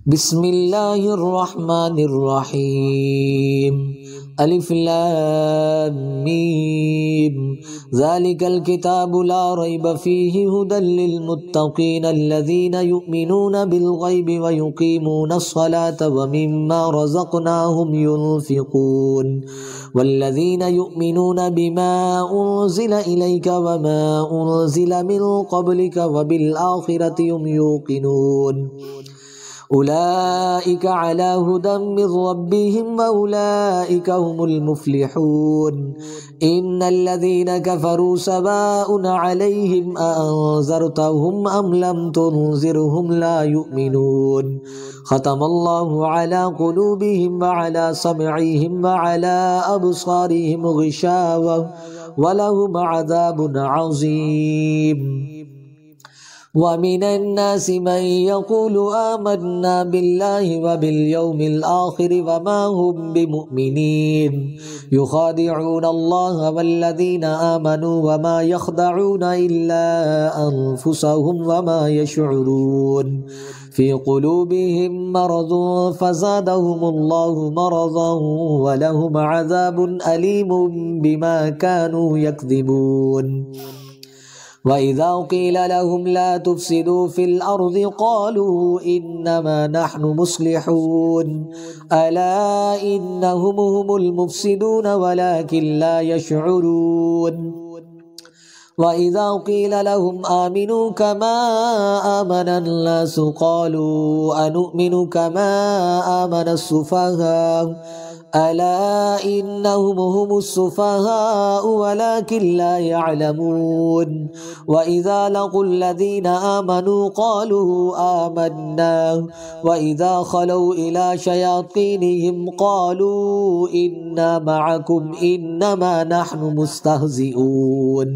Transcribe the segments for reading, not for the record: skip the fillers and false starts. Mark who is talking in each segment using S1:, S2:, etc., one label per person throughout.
S1: بسم الله الرحمن الرحيم. ألف لام ميم. ذلك الكتاب لا ريب فيه هدى للمتقين الذين يؤمنون بالغيب ويقيمون الصلاة ومما رزقناهم ينفقون والذين يؤمنون بما أنزل إليك وما أنزل من قبلك وبالآخرة هم يوقنون أولئك على هدى من ربهم وأولئك هم المفلحون. إن الذين كفروا سواء عليهم أأنذرتهم أم لم تنذرهم لا يؤمنون. ختم الله على قلوبهم وعلى سمعهم وعلى أبصارهم غشاوة ولهم عذاب عظيم. ومن الناس من يقول آمنا بالله وباليوم الآخر وما هم بمؤمنين يخادعون الله والذين آمنوا وما يخدعون إلا أنفسهم وما يشعرون. في قلوبهم مرض فزادهم الله مرضا ولهم عذاب أليم بما كانوا يكذبون. وإذا قيل لهم لا تفسدوا في الأرض قالوا إنما نحن مصلحون ألا إنهم هم المفسدون ولكن لا يشعرون. وإذا قيل لهم آمنوا كما آمن الناس قالوا أنؤمن كما آمن السفهاء ألا إنهم هم السفهاء ولكن لا يعلمون. وإذا لقوا الذين آمنوا قالوا آمنا وإذا خلوا إلى شياطينهم قالوا إنا معكم إنما نحن مستهزئون.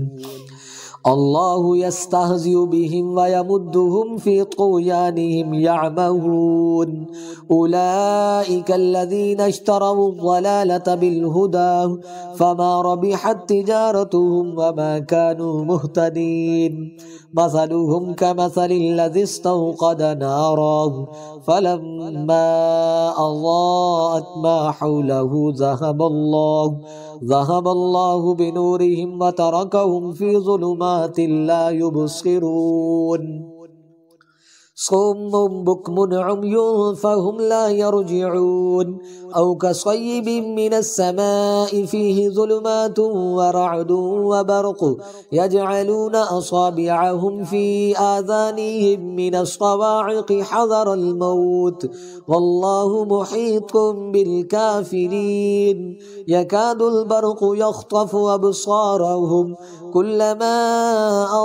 S1: الله يستهزئ بهم ويمدهم في طغيانهم يعمهون. أولئك الذين اشتروا الضلالة بالهدى فما ربحت تجارتهم وما كانوا مهتدين. مثلهم كمثل الذي استوقد نارا فلما أضاءت ما حوله ذهب الله بنورهم وتركهم في ظلمات لا يبصرون. صم بكم عمي فهم لا يرجعون. أو كصيب من السماء فيه ظلمات ورعد وبرق يجعلون أصابعهم في آذانهم من الصواعق حذر الموت والله محيط بالكافرين. يكاد البرق يخطف أبصارهم كلما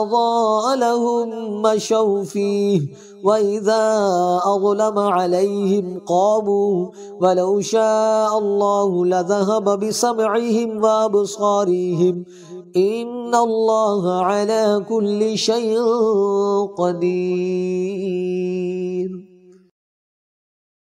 S1: أضاء لهم مشوا فيه وإذا أظلم عليهم قاموا ولو شاء الله لذهب بسمعهم وأبصارهم إن الله على كل شيء قدير.